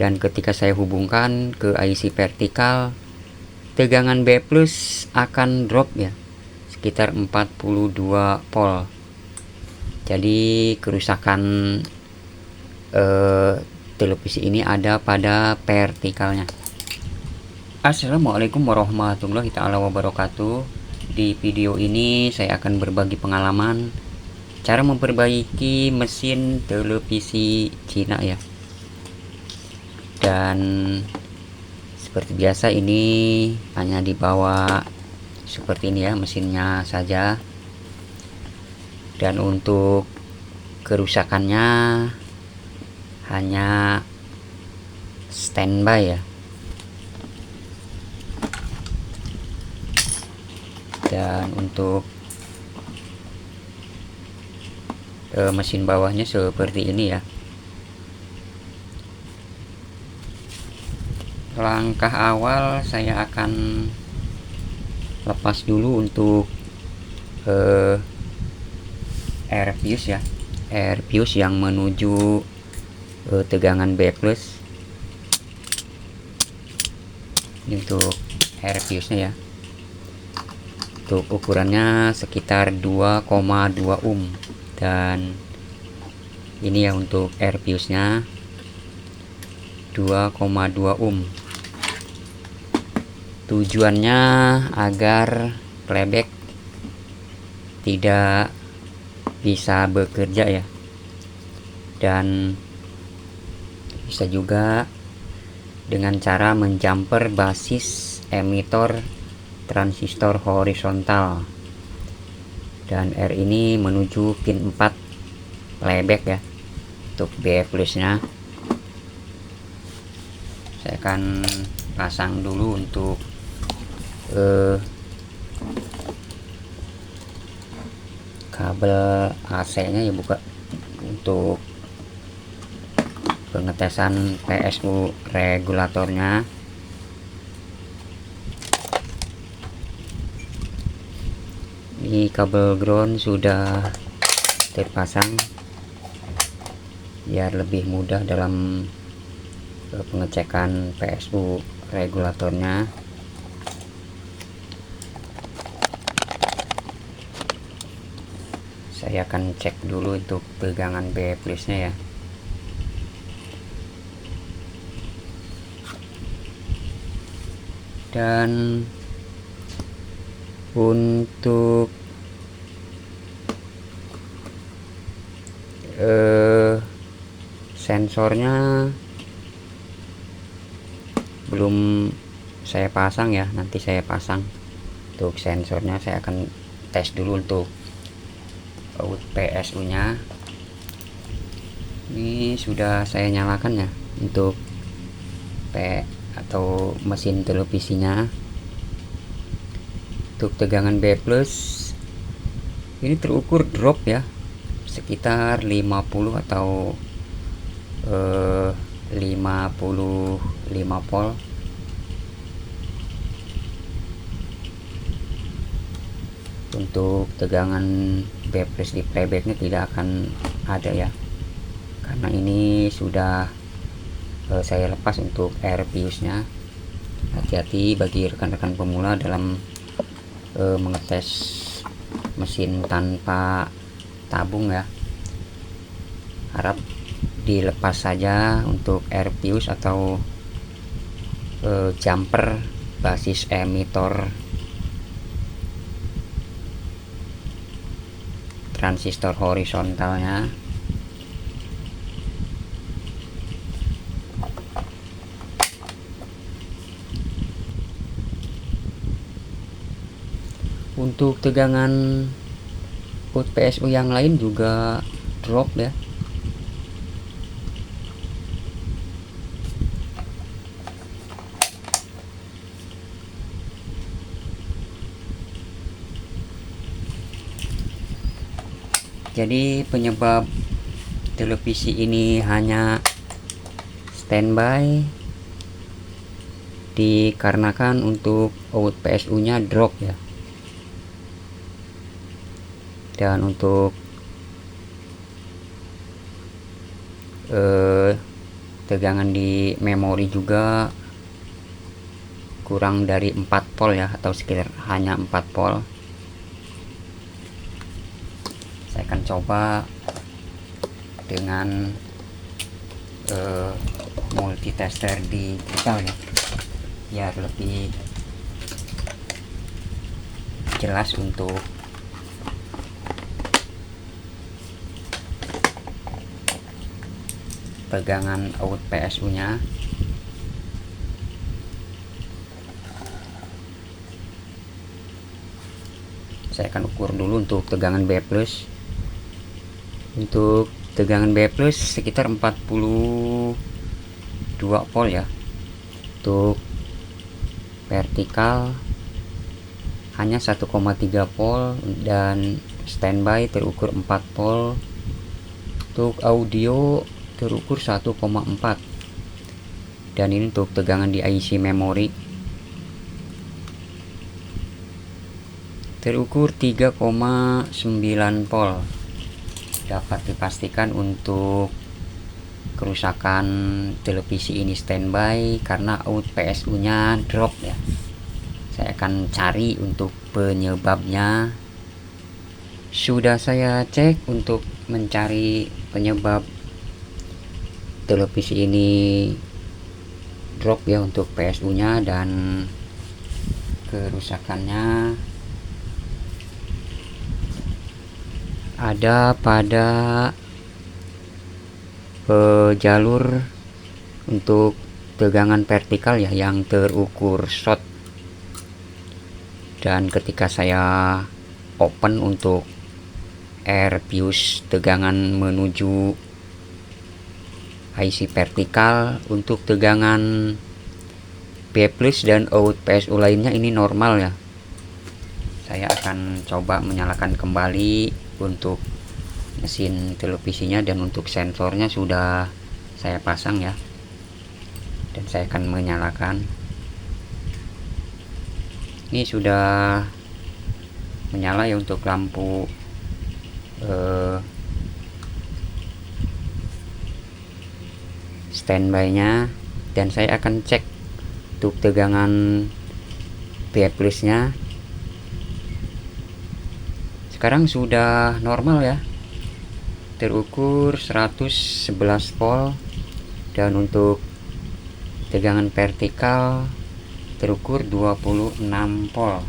dan ketika saya hubungkan ke IC vertikal, tegangan B plus akan drop ya, sekitar 42 volt. Jadi kerusakan televisi ini ada pada vertikalnya. Assalamualaikum warahmatullahi taala wabarakatuh. Di video ini saya akan berbagi pengalaman cara memperbaiki mesin televisi Cina ya. Dan seperti biasa ini hanya dibawa seperti ini ya, mesinnya saja. Dan untuk kerusakannya hanya standby ya. Dan untuk mesin bawahnya seperti ini ya. Langkah awal saya akan lepas dulu untuk air fuse ya, air fuse yang menuju tegangan B plus. Ini untuk air fuse nya ya, untuk ukurannya sekitar 2,2 ohm. Dan ini ya untuk air fuse nya 2,2 ohm. Tujuannya agar playback tidak bisa bekerja ya, dan bisa juga dengan cara menjumper basis emitor transistor horizontal. Dan R ini menuju pin 4 playback ya, untuk B plus nya. Saya akan pasang dulu untuk kabel AC nya ya, buka untuk pengetesan PSU regulatornya. Ini kabel ground sudah terpasang biar lebih mudah dalam pengecekan PSU regulatornya. Saya akan cek dulu untuk tegangan B plus nya ya. Dan untuk sensornya belum saya pasang ya, nanti saya pasang. Untuk sensornya saya akan tes dulu untuk out PSU nya. Ini sudah saya nyalakan ya untuk atau mesin televisinya. Untuk tegangan B plus ini terukur drop ya, sekitar 50 atau 55 volt. Untuk tegangan B plus di playbacknya tidak akan ada ya, karena ini sudah saya lepas untuk air fuse nya. Hati-hati bagi rekan-rekan pemula dalam mengetes mesin tanpa tabung ya. Harap dilepas saja untuk air fuse atau jumper basis emitor transistor horizontalnya. Untuk tegangan out PSU yang lain juga drop ya. Jadi penyebab televisi ini hanya standby dikarenakan untuk out PSU nya drop ya. Dan untuk tegangan di memori juga kurang dari 4 volt ya, atau sekitar hanya 4 volt. Saya akan coba dengan multitester digital ya, biar lebih jelas untuk tegangan out PSU nya. Saya akan ukur dulu untuk tegangan B+. Untuk tegangan B+ sekitar 42 volt ya. Untuk vertikal hanya 1,3 volt dan standby terukur 4 volt. Untuk audio terukur 1,4, dan ini untuk tegangan di IC memori terukur 3,9 volt. Dapat dipastikan untuk kerusakan televisi ini standby karena out PSU nya drop ya. Saya akan cari untuk penyebabnya. Sudah saya cek untuk mencari penyebab televisi ini drop ya untuk PSU nya, dan kerusakannya ada pada jalur untuk tegangan vertikal ya, yang terukur short. Dan ketika saya open untuk air fuse tegangan menuju IC vertikal, untuk tegangan B+ dan out PSU lainnya ini normal ya. Saya akan coba menyalakan kembali untuk mesin televisinya, dan untuk sensornya sudah saya pasang ya, dan saya akan menyalakan. Ini sudah menyala ya untuk lampu standby nya, dan saya akan cek untuk tegangan B+ nya. Sekarang sudah normal ya, terukur 111 volt, dan untuk tegangan vertikal terukur 26 volt.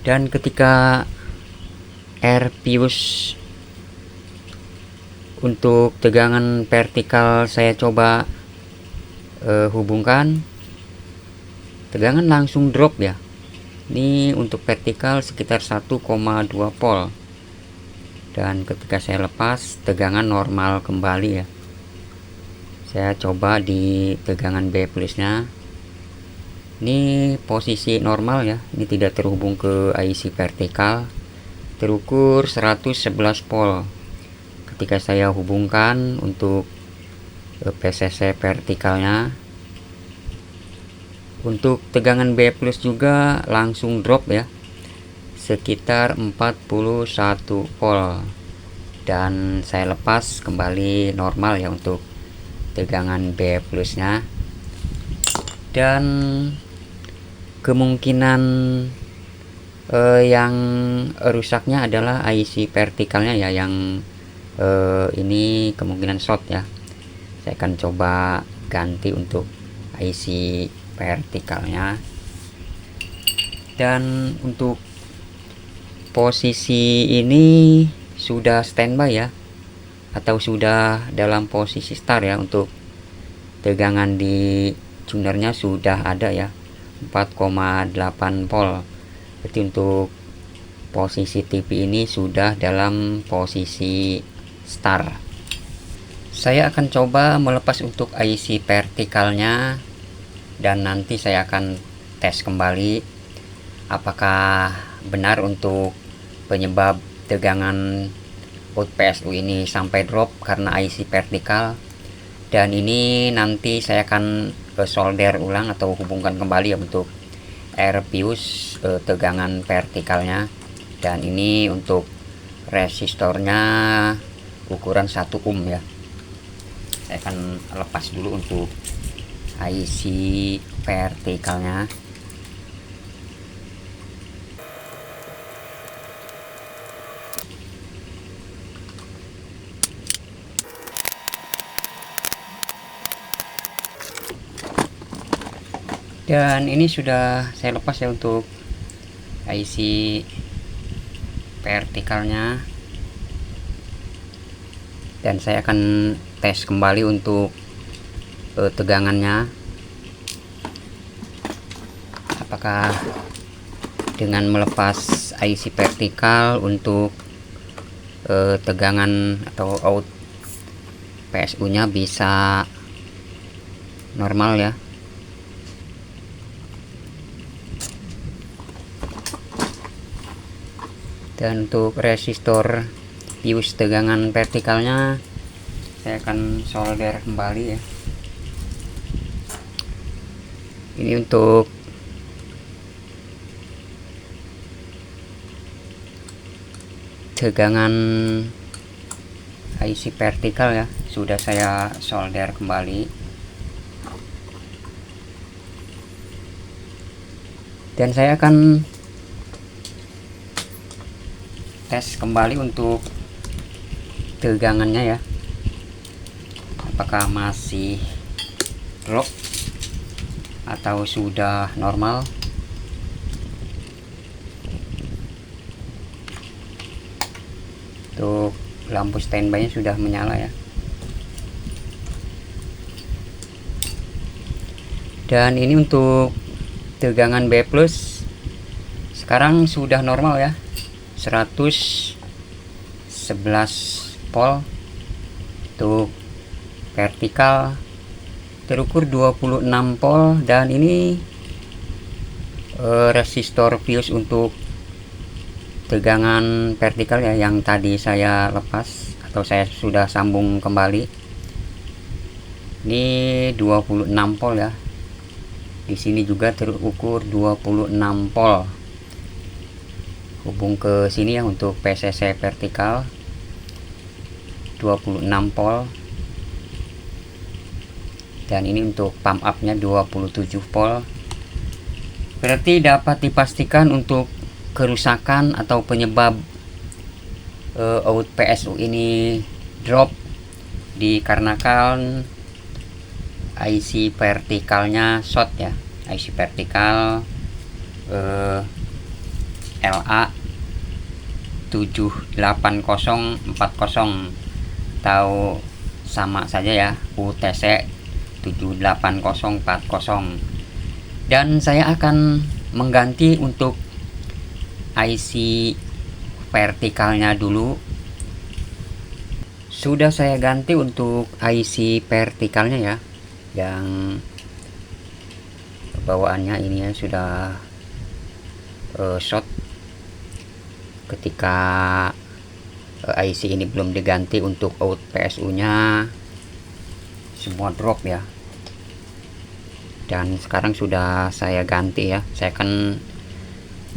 Dan ketika air fuse untuk tegangan vertikal saya coba hubungkan, tegangan langsung drop ya. Ini untuk vertikal sekitar 1,2 volt, dan ketika saya lepas tegangan normal kembali ya. Saya coba di tegangan B+ nya, ini posisi normal ya, ini tidak terhubung ke IC vertikal, terukur 111 volt. Ketika saya hubungkan untuk PCC vertikalnya, untuk tegangan B+ juga langsung drop ya, sekitar 41 volt, dan saya lepas kembali normal ya untuk tegangan B+ nya. Dan kemungkinan yang rusaknya adalah IC vertikalnya ya, yang ini kemungkinan short ya. Saya akan coba ganti untuk IC vertikalnya. Dan untuk posisi ini sudah standby ya, atau sudah dalam posisi start ya. Untuk tegangan di tunernya sudah ada ya, 4,8 volt. Berarti untuk posisi TV ini sudah dalam posisi start. Saya akan coba melepas untuk IC vertikalnya, dan nanti saya akan tes kembali apakah benar untuk penyebab tegangan out PSU ini sampai drop karena IC vertikal. Dan ini nanti saya akan solder ulang atau hubungkan kembali ya untuk air fuse tegangan vertikalnya. Dan ini untuk resistornya ukuran 1 ohm ya. saya akan lepas dulu untuk IC vertikalnya. Dan ini sudah saya lepas ya untuk IC vertikalnya, dan saya akan tes kembali untuk tegangannya, apakah dengan melepas IC vertikal untuk tegangan atau out PSU nya bisa normal ya. Dan untuk resistor fuse tegangan vertikalnya saya akan solder kembali ya. Ini untuk tegangan IC vertikal ya, sudah saya solder kembali. Dan saya akan tes kembali untuk tegangannya ya, apakah masih drop atau sudah normal. Untuk lampu standby nya sudah menyala ya. Dan ini untuk tegangan B plus sekarang sudah normal ya, 111 volt. Untuk vertikal terukur 26 volt, dan ini resistor fuse untuk tegangan vertikal ya, yang tadi saya lepas atau saya sudah sambung kembali. Ini 26 volt ya. Di sini juga terukur 26 volt. Hubung ke sini ya untuk PCC vertikal 26 volt, dan ini untuk pump up nya 27 volt. Berarti dapat dipastikan untuk kerusakan atau penyebab out PSU ini drop dikarenakan IC vertikalnya short ya. IC vertikal LA 78040 atau sama saja ya, UTC 78040. Dan saya akan mengganti untuk IC vertikalnya dulu. Sudah saya ganti untuk IC vertikalnya ya, yang bawaannya ini ya sudah short. Ketika IC ini belum diganti untuk out PSU nya semua drop ya. Dan sekarang sudah saya ganti ya. Saya akan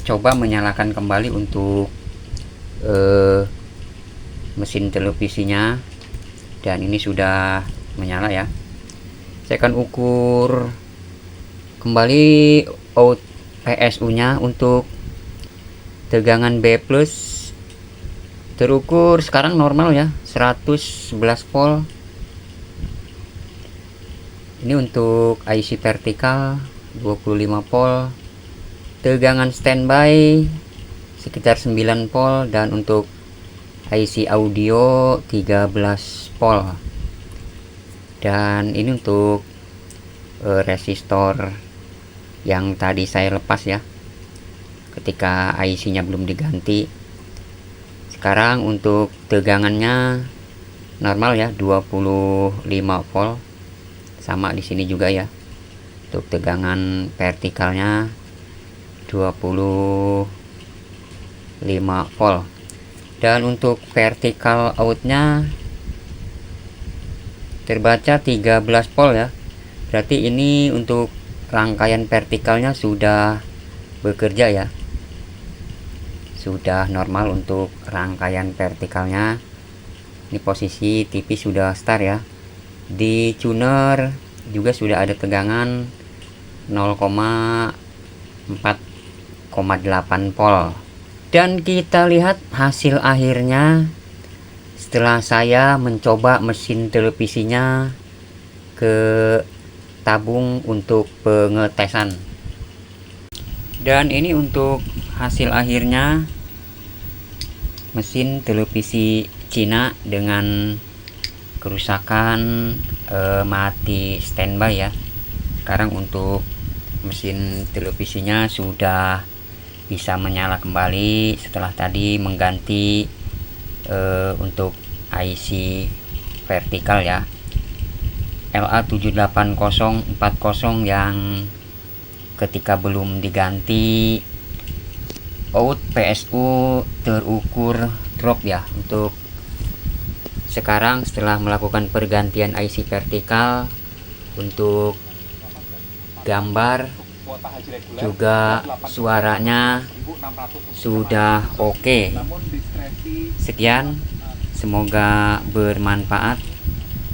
coba menyalakan kembali untuk mesin televisinya, dan ini sudah menyala ya. Saya akan ukur kembali out PSU nya. Untuk tegangan B plus terukur sekarang normal ya, 111 volt. Ini untuk IC vertikal 25 volt, tegangan standby sekitar 9 volt, dan untuk IC audio 13 volt. Dan ini untuk resistor yang tadi saya lepas ya, ketika IC nya belum diganti. Sekarang untuk tegangannya normal ya, 25 volt. Sama di sini juga ya. Untuk tegangan vertikalnya 25 volt. Dan untuk vertikal outnya terbaca 13 volt ya. Berarti ini untuk rangkaian vertikalnya sudah bekerja ya, sudah normal untuk rangkaian vertikalnya. Ini posisi TV sudah start ya, Di tuner juga sudah ada tegangan 0,4,8 volt. Dan kita lihat hasil akhirnya setelah saya mencoba mesin televisinya ke tabung untuk pengetesan. Dan ini untuk hasil akhirnya mesin televisi Cina dengan kerusakan mati standby ya. Sekarang untuk mesin televisinya sudah bisa menyala kembali setelah tadi mengganti untuk IC vertikal ya, LA78040 yang ketika belum diganti out PSU terukur drop ya. Untuk sekarang setelah melakukan pergantian IC vertikal, untuk gambar juga suaranya sudah oke. Sekian, semoga bermanfaat.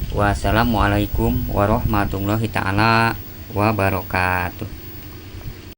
Wassalamualaikum warahmatullahi taala wabarakatuh.